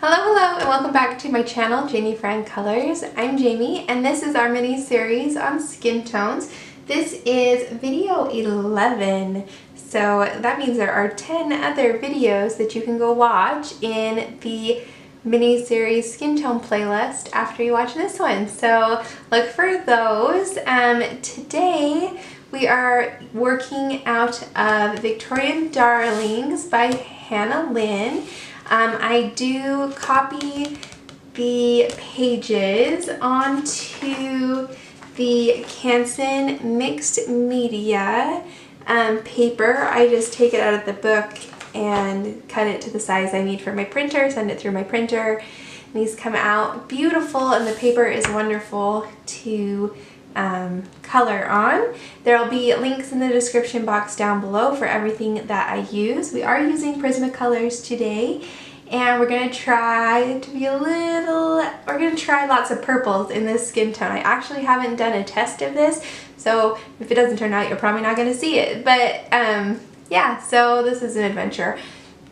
Hello, and welcome back to my channel, Jamie Fran Colors. I'm Jamie, and this is our mini-series on skin tones. This is video 11, so that means there are 10 other videos that you can go watch in the mini-series skin tone playlist after you watch this one. So look for those. Today we are working out of Victorian Darlings by Hannah Lynn. I do copy the pages onto the Canson mixed media paper. I just take it out of the book and cut it to the size I need for my printer, send it through my printer. And these come out beautiful, and the paper is wonderful to color on. There'll be links in the description box down below for everything that I use. We are using Prismacolors today, and we're gonna try lots of purples in this skin tone. I actually haven't done a test of this, so if it doesn't turn out, you're probably not gonna see it. But yeah, so this is an adventure.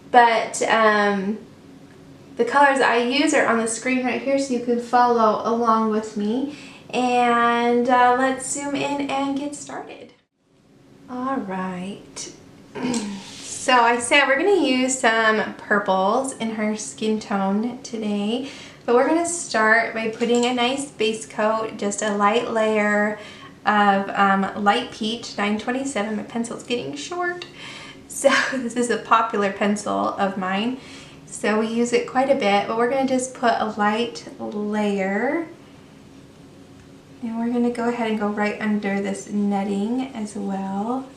But the colors I use are on the screen right here, so you can follow along with me. And let's zoom in and get started. All right. So I said we're going to use some purples in her skin tone today, but we're going to start by putting a nice base coat, just a light layer of light peach 927. My pencil's getting short, so this is a popular pencil of mine, so we use it quite a bit, but we're going to just put a light layer. And we're going to go ahead and go right under this netting as well.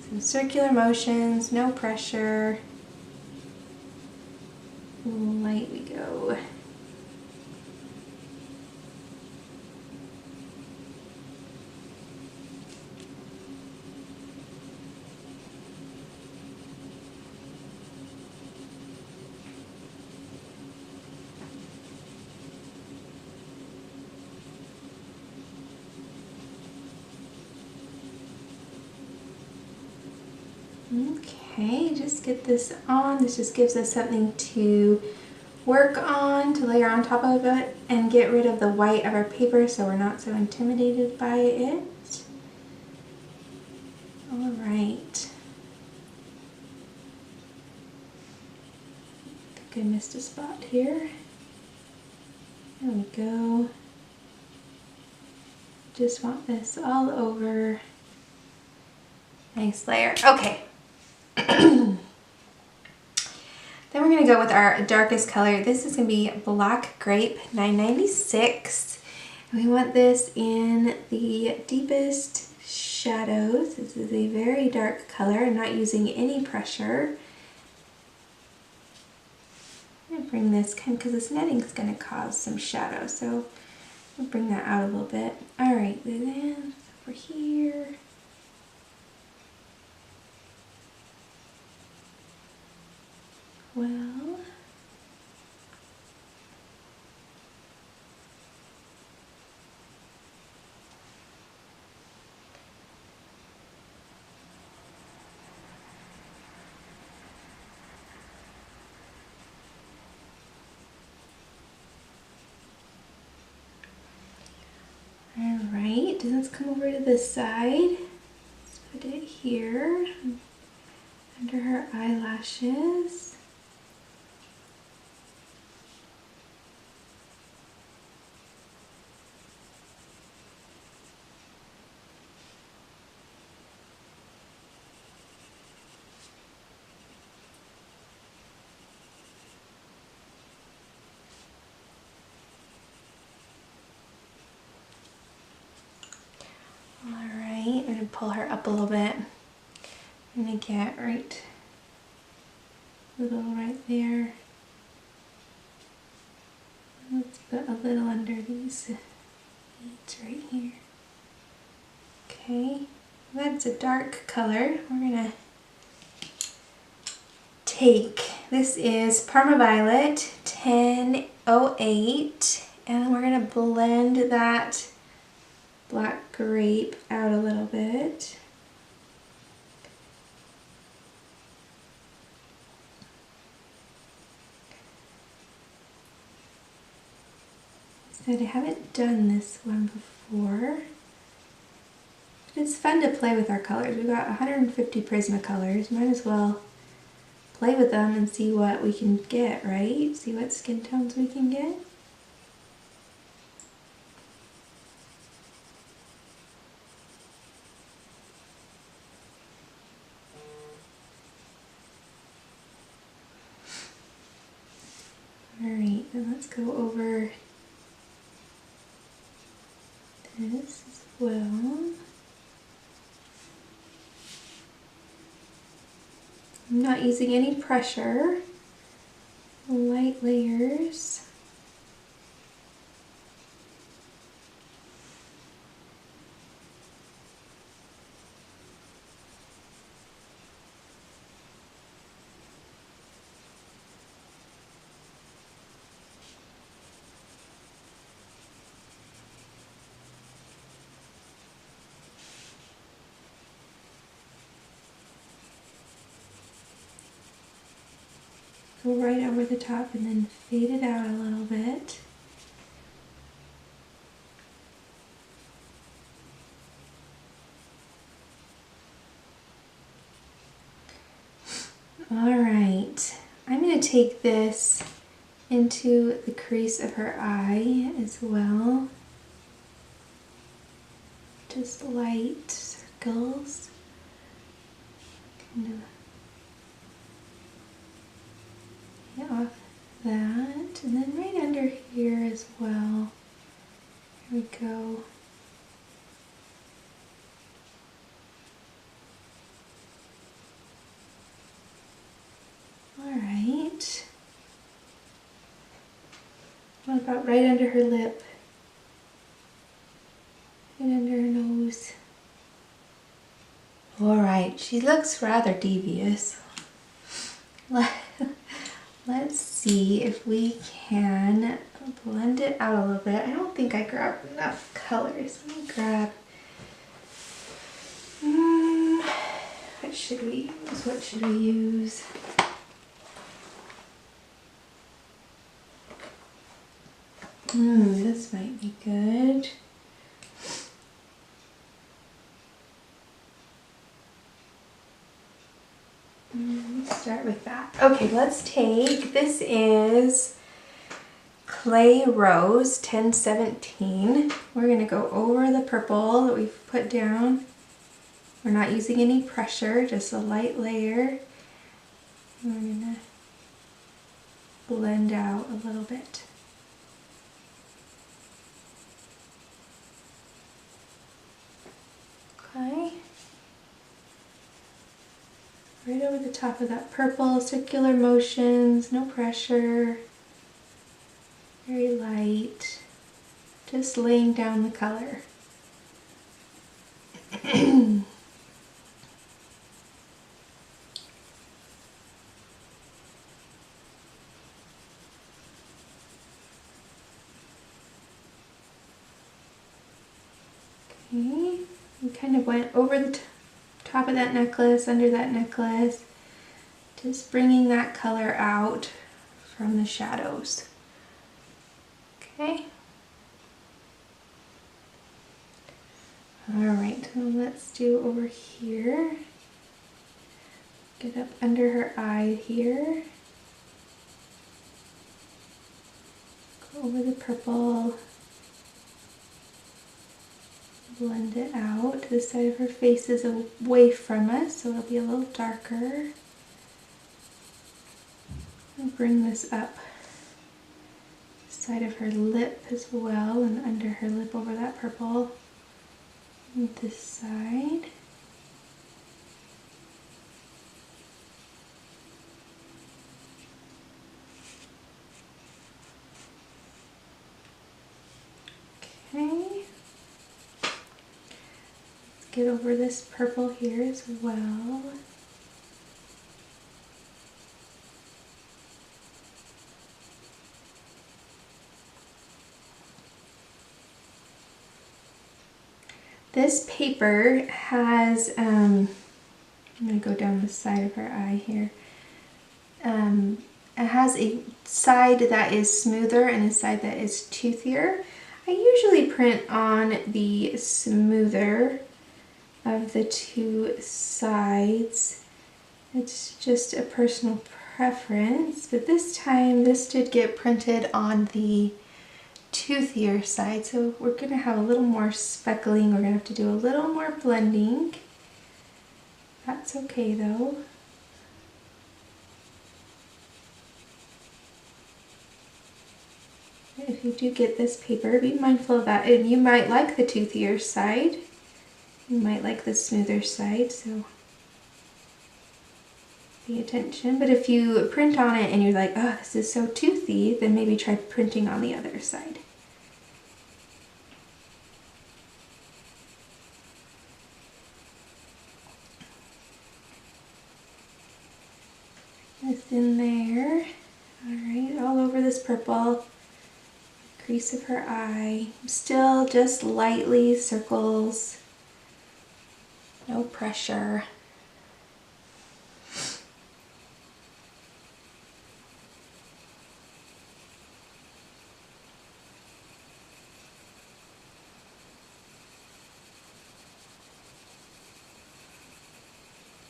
Some circular motions, no pressure. Light we go. Okay, just get this on. This just gives us something to work on, to layer on top of it, and get rid of the white of our paper so we're not so intimidated by it. All right. I think I missed a spot here. There we go. Just want this all over. Nice layer. Okay. Then we're going to go with our darkest color. This is going to be Black Grape 996. And we want this in the deepest shadows. This is a very dark color. I'm not using any pressure. I'm going to bring this because this netting is going to cause some shadow. So I'll bring that out a little bit. Alright, then over here. Well, all right, let's come over to this side. Let's put it here under her eyelashes. I'm going to pull her up a little bit. I'm going to get right there. Let's put a little under these beads right here. Okay, that's a dark color. We're going to take, this is Parma Violet 1008, and we're going to blend that Black Grape out a little bit. Said I haven't done this one before. It's fun to play with our colors. We've got 150 Prismacolors. Might as well play with them and see what we can get, right? See what skin tones we can get. Alright, then let's go over this as well. I'm not using any pressure. Light layers. Go right over the top and then fade it out a little bit. Alright, I'm going to take this into the crease of her eye as well. Just light circles. Kind of get off that, and then right under here as well. There we go. Alright. What about right under her lip? Right under her nose. Alright, she looks rather devious. Let's see if we can blend it out a little bit. I don't think I grabbed enough colors. Let me grab... what should we use? What should we use? This might be good. Let's start with that. Okay, let's take, this is Clay Rose 1017. We're going to go over the purple that we've put down. We're not using any pressure, just a light layer. We're going to blend out a little bit. Okay. Right over the top of that purple, circular motions, no pressure, very light, just laying down the color. Okay, we kind of went over the top of that necklace, under that necklace, just bringing that color out from the shadows. Okay. Alright, so let's do over here. Get up under her eye here. Go over the purple. Blend it out. This side of her face is away from us, so it'll be a little darker. I'll bring this up the side of her lip as well, and under her lip over that purple. And this side. Okay. Get over this purple here as well. This paper has, I'm going to go down the side of her eye here. It has a side that is smoother and a side that is toothier. I usually print on the smoother of the two sides. It's just a personal preference, but this time this did get printed on the toothier side, so we're going to have a little more speckling. We're going to have to do a little more blending. That's okay though. If you do get this paper, be mindful of that. And you might like the toothier side. You might like the smoother side, so pay attention. But if you print on it and you're like, oh, this is so toothy, then maybe try printing on the other side. This in there. Alright, all over this purple. Crease of her eye. Still just lightly circles. No pressure.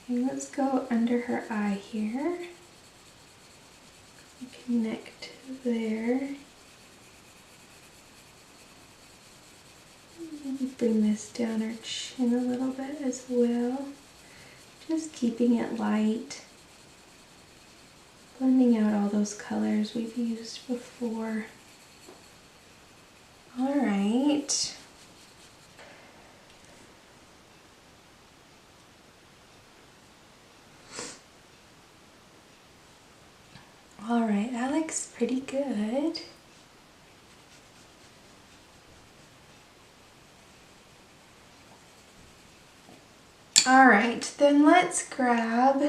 And let's go under her eye here. Connect there. Maybe bring this down her chin a little bit as well. Just keeping it light. Blending out all those colors we've used before. All right. All right, that looks pretty good. All right, then let's grab,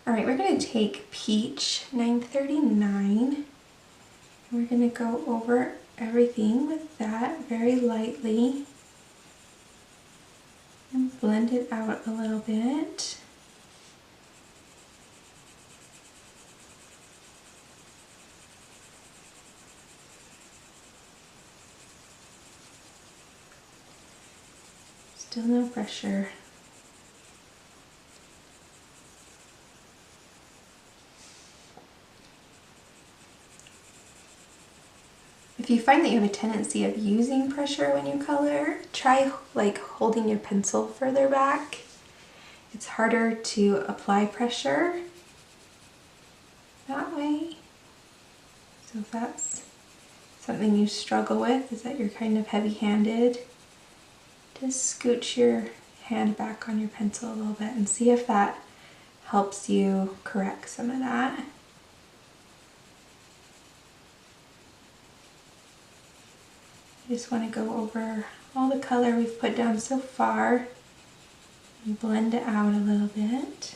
all right, we're gonna take Peach 939. We're gonna go over everything with that very lightly and blend it out a little bit. Still no pressure. If you find that you have a tendency of using pressure when you color, try like holding your pencil further back. It's harder to apply pressure that way. So if that's something you struggle with, is that you're kind of heavy-handed, just scooch your hand back on your pencil a little bit and see if that helps you correct some of that. You just want to go over all the color we've put down so far and blend it out a little bit.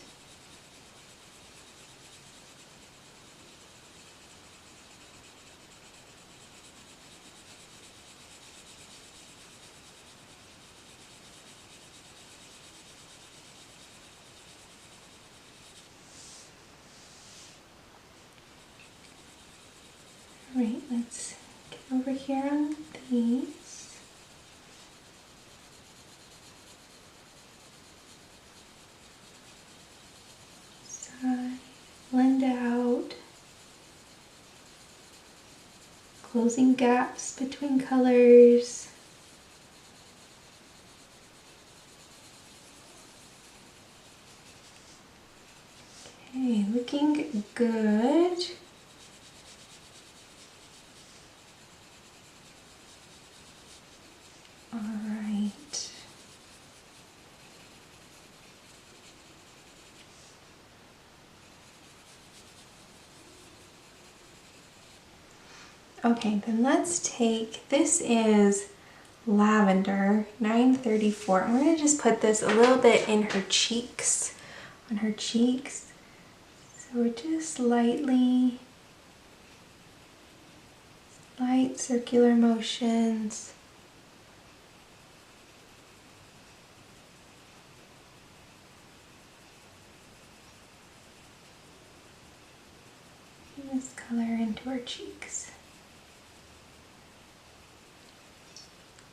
All right, let's get over here on these. Side, blend out. Closing gaps between colors. Okay, looking good. All right. Okay, then let's take, this is Lavender 934. I'm going to just put this a little bit in her cheeks, on her cheeks. So we're just lightly, light circular motions. Bring this color into our cheeks.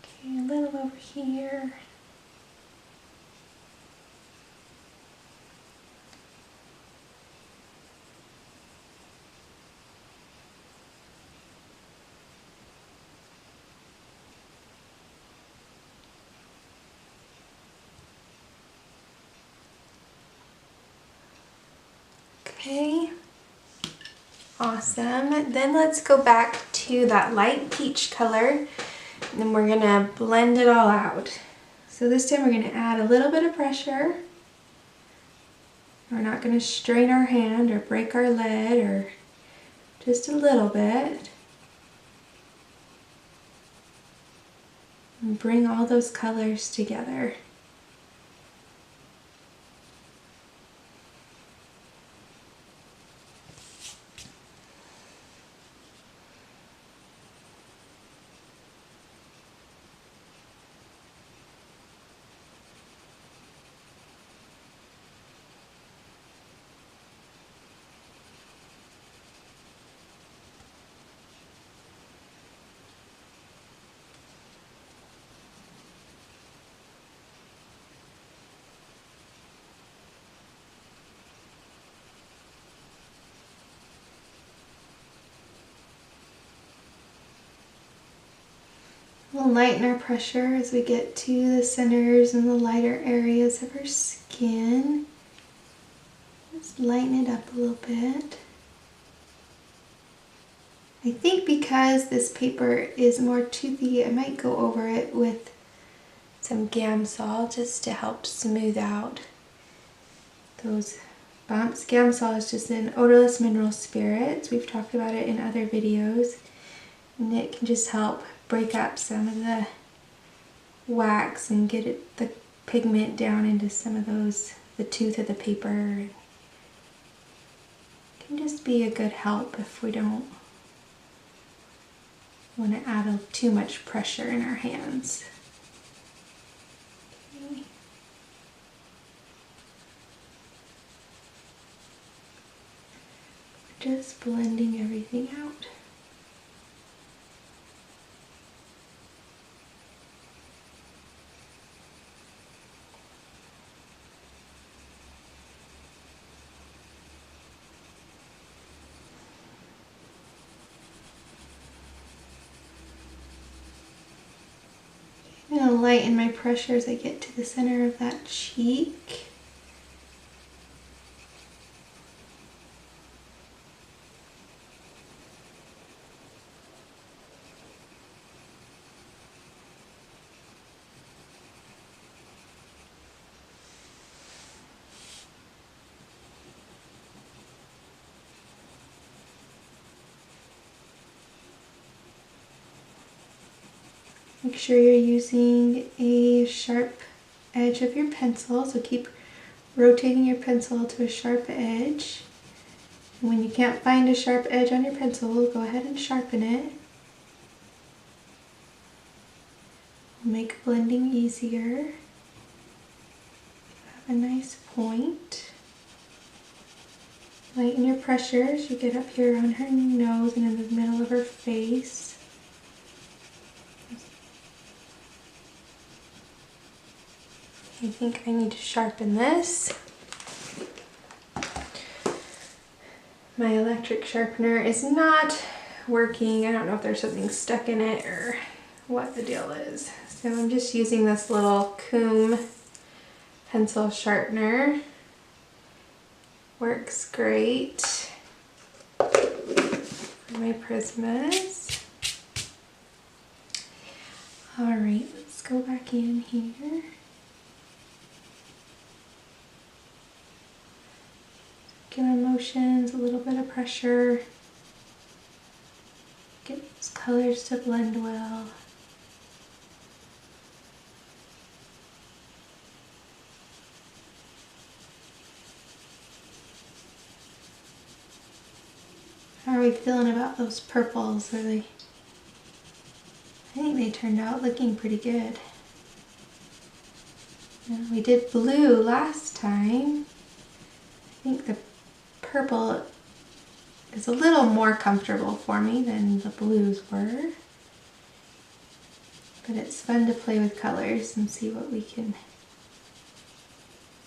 Okay, a little over here. Okay, awesome. Then let's go back to that light peach color, and then we're gonna blend it all out. So this time we're gonna add a little bit of pressure. We're not gonna strain our hand or break our lid, or just a little bit. And bring all those colors together. We'll lighten our pressure as we get to the centers and the lighter areas of our skin. Just lighten it up a little bit. I think because this paper is more toothy, I might go over it with some Gamsol just to help smooth out those bumps. Gamsol is just an odorless mineral spirit. We've talked about it in other videos, and it can just help break up some of the wax and get the pigment down into some of the tooth of the paper. It can just be a good help if we don't want to add too much pressure in our hands. Okay. Just blending everything out. I'm going to lighten my pressure as I get to the center of that cheek. Make sure you're using a sharp edge of your pencil, so keep rotating your pencil to a sharp edge. And when you can't find a sharp edge on your pencil, go ahead and sharpen it. Make blending easier. Have a nice point. Lighten your pressure as you get up here on her nose and in the middle of her face. I think I need to sharpen this. My electric sharpener is not working. I don't know if there's something stuck in it or what the deal is. So I'm just using this little Coom pencil sharpener. Works great for my Prismas. Alright, let's go back in here. Circular motions, a little bit of pressure. Get those colors to blend well. How are we feeling about those purples? Are they? I think they turned out looking pretty good. And we did blue last time. I think the purple is a little more comfortable for me than the blues were. But it's fun to play with colors and see what we can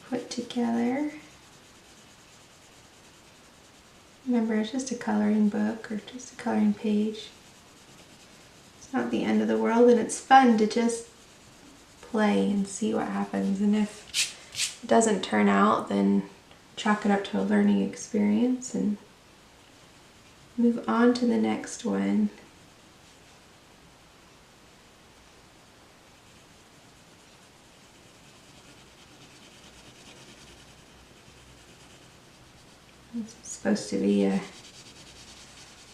put together. Remember, it's just a coloring book or just a coloring page. It's not the end of the world, and it's fun to just play and see what happens. And if it doesn't turn out, then chalk it up to a learning experience and move on to the next one. This is supposed to be a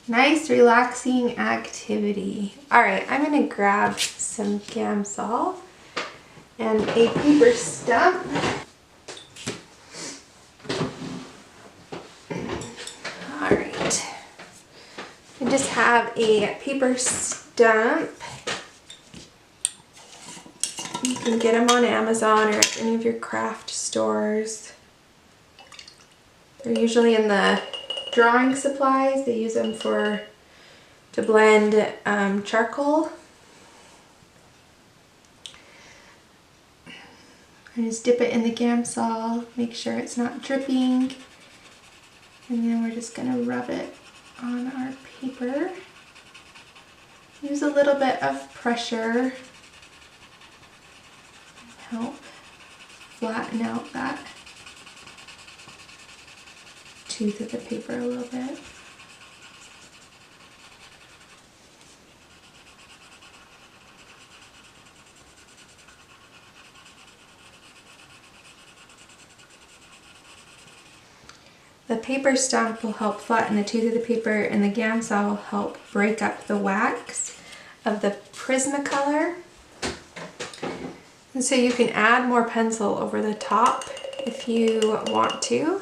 nice, relaxing activity. All right, I'm gonna grab some Gamsol and a paper stump. All right, I just have a paper stump. You can get them on Amazon or at any of your craft stores. They're usually in the drawing supplies. They use them to blend charcoal. I just dip it in the Gamsol, make sure it's not dripping, and then we're just gonna rub it on our paper. Use a little bit of pressure to help flatten out that tooth of the paper a little bit. The paper stump will help flatten the tooth of the paper, and the Gamsol will help break up the wax of the Prismacolor. And so you can add more pencil over the top if you want to.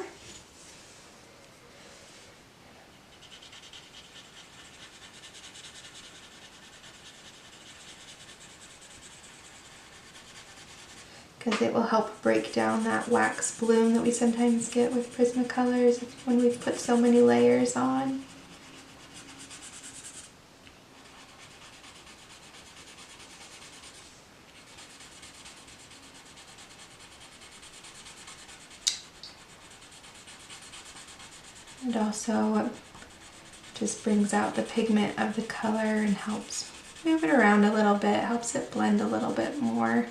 Because it will help break down that wax bloom that we sometimes get with Prismacolors when we've put so many layers on. And also just brings out the pigment of the color and helps move it around a little bit, helps it blend a little bit more.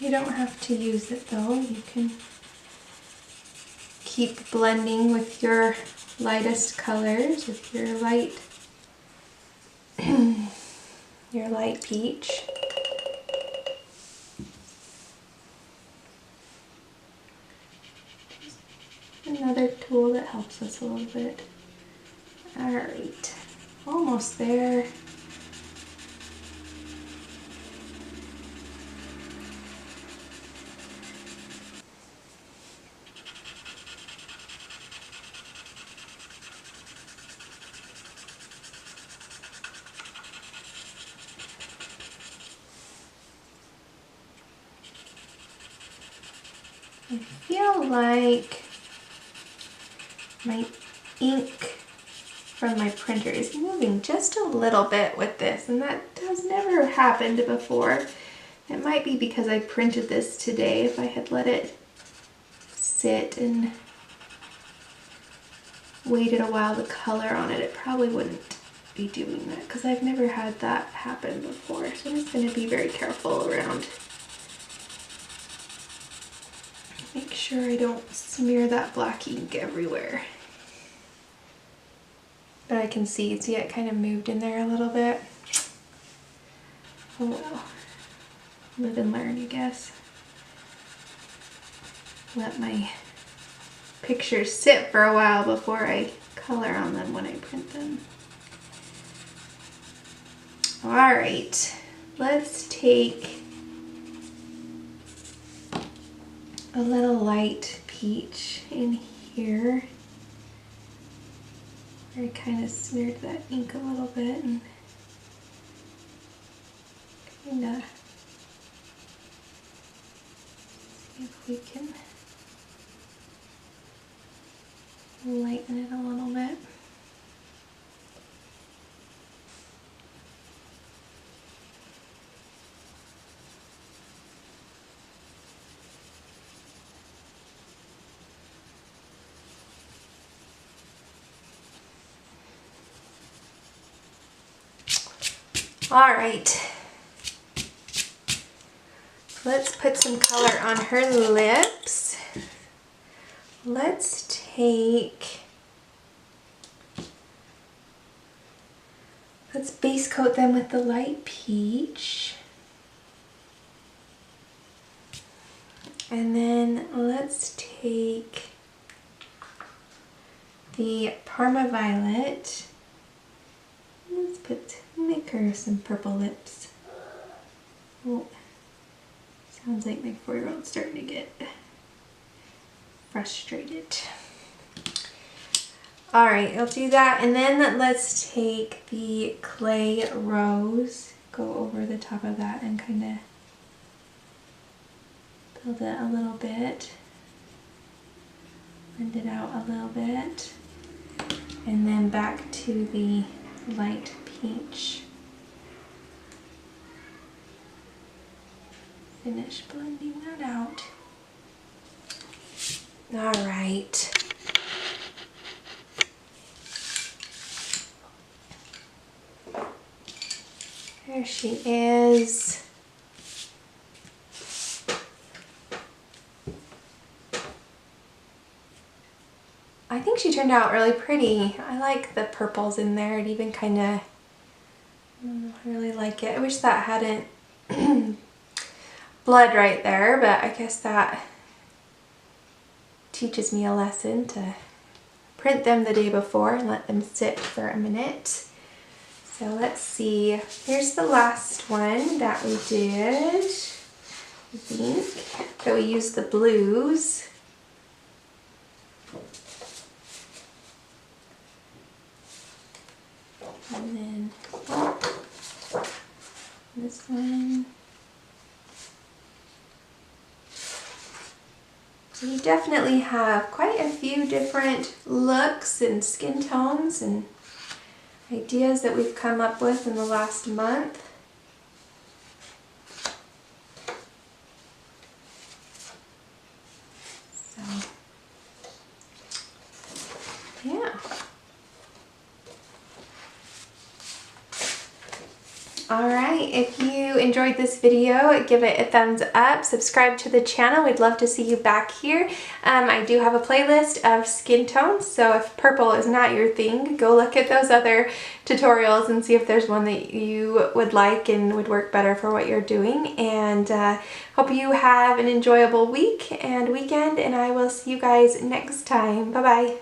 You don't have to use it though. You can keep blending with your lightest colors, with your light peach. Another tool that helps us a little bit. All right, almost there. I feel like my ink from my printer is moving just a little bit with this, and that has never happened before. It might be because I printed this today. If I had let it sit and waited a while to color on it, it probably wouldn't be doing that, because I've never had that happen before. So I'm just going to be very careful around. Make sure I don't smear that black ink everywhere. But I can see it kind of moved in there a little bit. Oh well. Live and learn, I guess. Let my pictures sit for a while before I color on them when I print them. Alright, let's take a little light peach in here. I kind of smeared that ink a little bit and kind of see if we can lighten it a little bit. All right, let's put some color on her lips. Let's base coat them with the light peach. And then let's take the Parma Violet. Let's make her some purple lips. Oh, sounds like my 4-year-old's starting to get frustrated. All right, I'll do that. And then let's take the clay rose, go over the top of that and kind of build it a little bit. Blend it out a little bit. And then back to the light peach. Finish blending that out. All right. There she is. I think she turned out really pretty. I like the purples in there. It even kind of, I really like it. I wish that hadn't bled right there, but I guess that teaches me a lesson to print them the day before and let them sit for a minute. So let's see. Here's the last one that we did, I think, that we used the blues. And then this one. So you definitely have quite a few different looks and skin tones and ideas that we've come up with in the last month. So, yeah. Alright, if you enjoyed this video, give it a thumbs up, subscribe to the channel. We'd love to see you back here. I do have a playlist of skin tones, so if purple is not your thing, go look at those other tutorials and see if there's one that you would like and would work better for what you're doing. And hope you have an enjoyable week and weekend, and I will see you guys next time. Bye-bye.